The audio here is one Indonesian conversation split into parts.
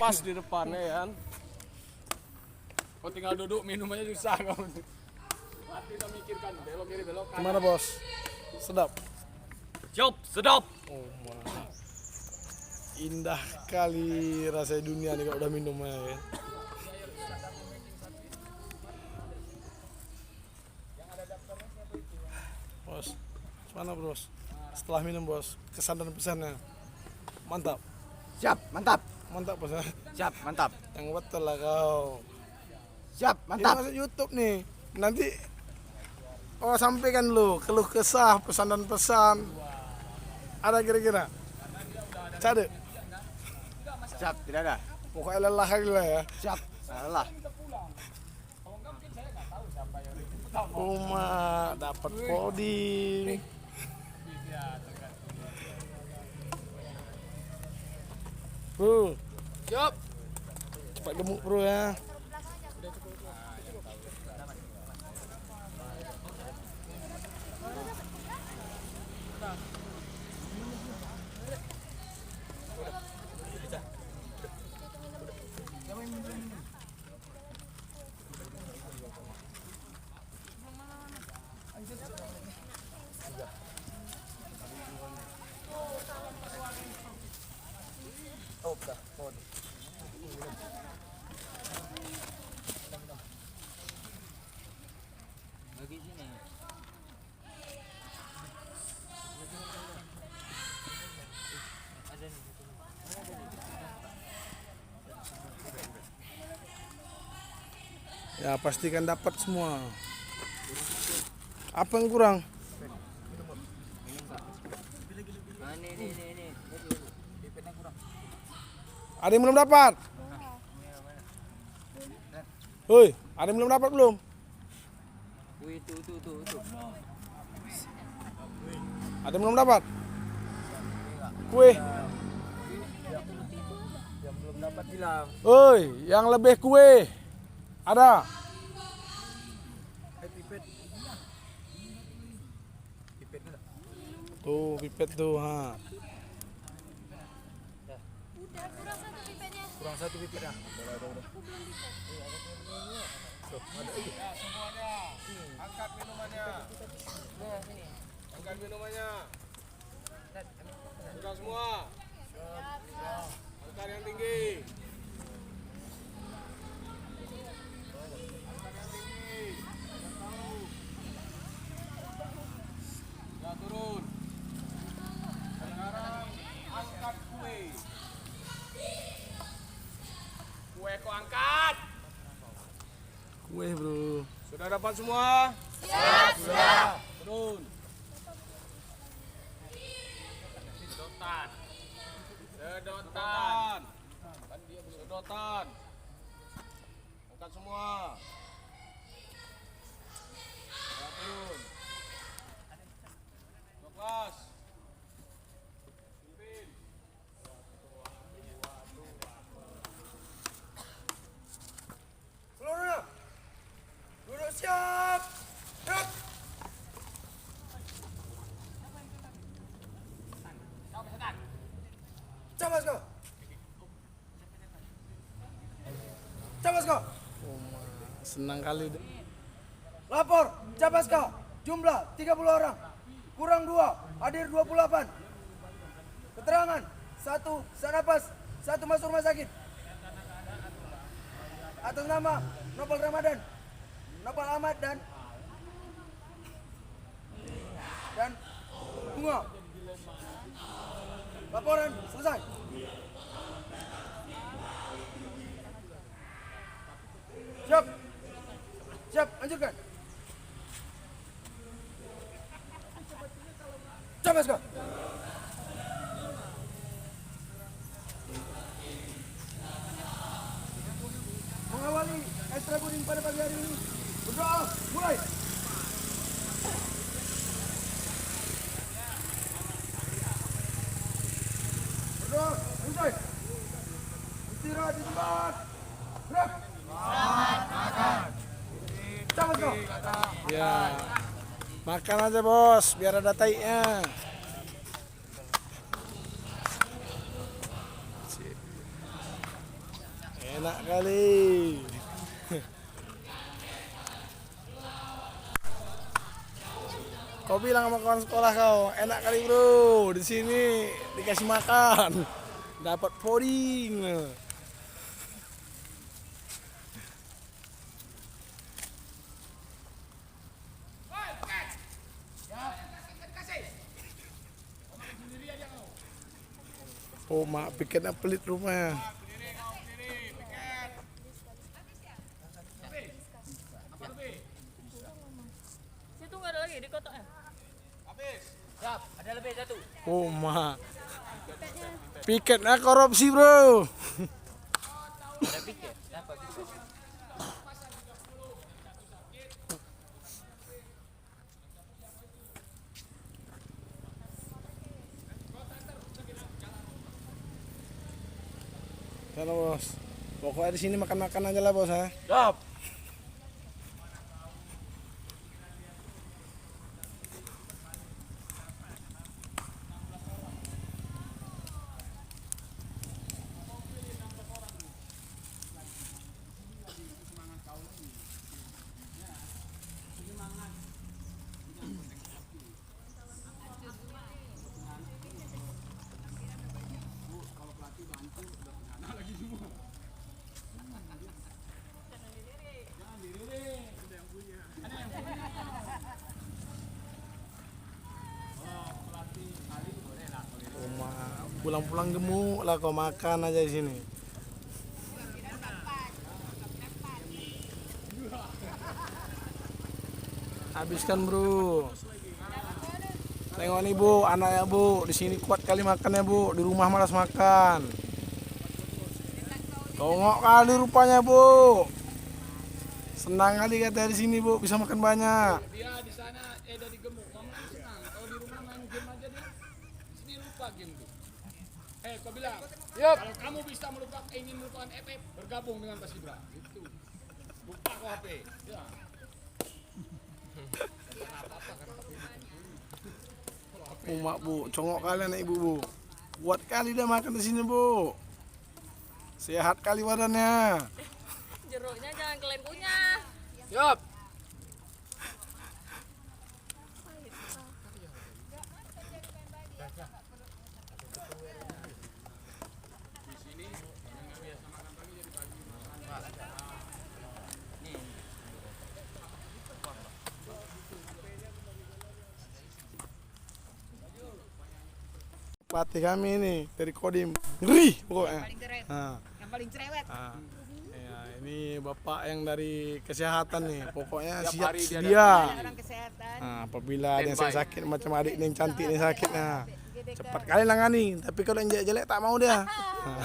pas di depannya ya kan. Kau tinggal duduk minumannya susah kau. Mati udah mikirkan belok kiri belok kanan. Gimana bos? Sedap. Sedap. Oh, indah kali rasa dunia nih kalau udah minumnya ya. Bos, mana bos? Setelah minum bos, kesan dan pesannya mantap. Siap, mantap. Mantap bos. Siap, mantap. Yang betul lah kau. Siap, Ini mantap. masuk YouTube nih. Nanti sampaikan lu keluh kesah, pesan dan pesan. Ada kira-kira? Cade. Siap, tidak ada. Pokoknya lelah kali lah ya. Siap, salah. Uma dapat podi. Bro, Siap. cepat gemuk bro ya. Ya pastikan dapat semua. Apa yang kurang? Ada yang belum dapat? Hoi, ada yang belum dapat belum? Ada yang belum dapat? Kue. Yang belum dapat bilang. Hoi, yang lebih kue. Ada. Tuh, pipet tuh, ha. Udah, kurang satu pipetnya. Kurang satu pipetnya. Aku belum pipet. Semuanya. Angkat minumannya. Angkat minumannya. Sudah semua. Angkat yang tinggi. Angkat yang tinggi. Sudah turun. Sekarang angkat kue. Kue kau angkat. Kue, bro. Sudah dapat semua? Siap, sudah. Turun. Sedotan. Sedotan. Sedotan. Angkat semua. Ya, turun. Lepas. Pimpin. Seluruhnya. Duduk siap. Siap. Cabas kau. Cabas kau. Senang kali. Lapor, cabas kau. Jumlah 30 orang. Kurang 2, hadir 28. Keterangan, 1 sanapas, 1 masuk rumah sakit. Atas nama Nopal Ramadan, Nopal Ahmad dan Bunga. Laporan selesai. Siap. Siap, lanjutkan. Cabas kau. Mengawali ekstra buding pada pagi hari ini. Berdoa, mulai. Berdoa, mulai. Istirahat di tempat. Gerak. Cabas kau. Ya. Makan aja bos, biar ada taiknya. Enak kali. Kau bilang sama kawan sekolah kau, enak kali bro, di sini dikasih makan, dapat puding. Oh mak piketnya pelit rumahnya. Situ nggak ada lagi di kotaknya. Siap, ada lebih satu. Oh mak, piketnya korupsi bro. Ada piket. Apa piket? Sana bos, pokoknya di sini makan-makan aja lah bos ya. Siap. Oh mak, pulang-pulang gemuk lah kau makan aja di sini. Habiskan bro. Tengok nih bu, anaknya bu, di sini kuat kali makannya bu, di rumah malas makan. Tongok kali rupanya bu. Senang kali kata di sini bu, bisa makan banyak. Dia di sana dari gemuk, kamu kan senang. Kalau di rumah main game aja dia, di sini lupa game tuh. Kau bilang, kalau kamu bisa ingin melupakan FF, bergabung dengan Paskibra. Itu. Lupa kau HP. Ya. Oh mak bu, congok kali anak ibu bu. Kuat kali dia makan di sini bu. Sehat kali badannya. Jeruknya jangan kalian kunyah. Siap. Pelatih kami ini dari Kodim. Ngeri pokoknya. Nah, Yang paling cerewet. nah. Ya, ini bapak yang dari kesehatan nih. Pokoknya Tiap siap hari dia sedia. Orang kesehatan. Nah, apabila ada yang saya sakit macam adik ini yang cantik ini sakitnya. Cepat kali nangani, tapi kalau yang jelek-jelek tak mau dia. Nah.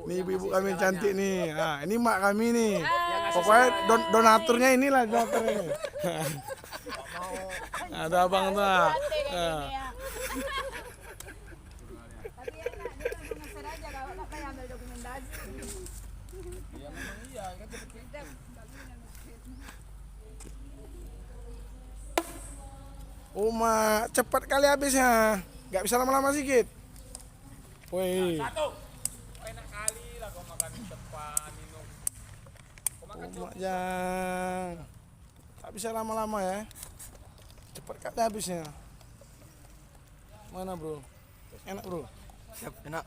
Ini ibu-ibu kami yang cantik nih. Nah, ini mak kami nih. Pokoknya donaturnya inilah donaturnya. Ada abang tuh. Nah. Tapi enak dia langsung ngeser aja kalau nggak kayak ambil dokumentasi. Oh mak, cepat kali habisnya. Gak bisa lama-lama sedikit. Woi. Satu. Enak kali lah kau makan cepat, minum. Kau makan Oh mak jang. Tak bisa lama-lama ya. Cepat kali habisnya. Mana bro? Enak bro. Siap, enak.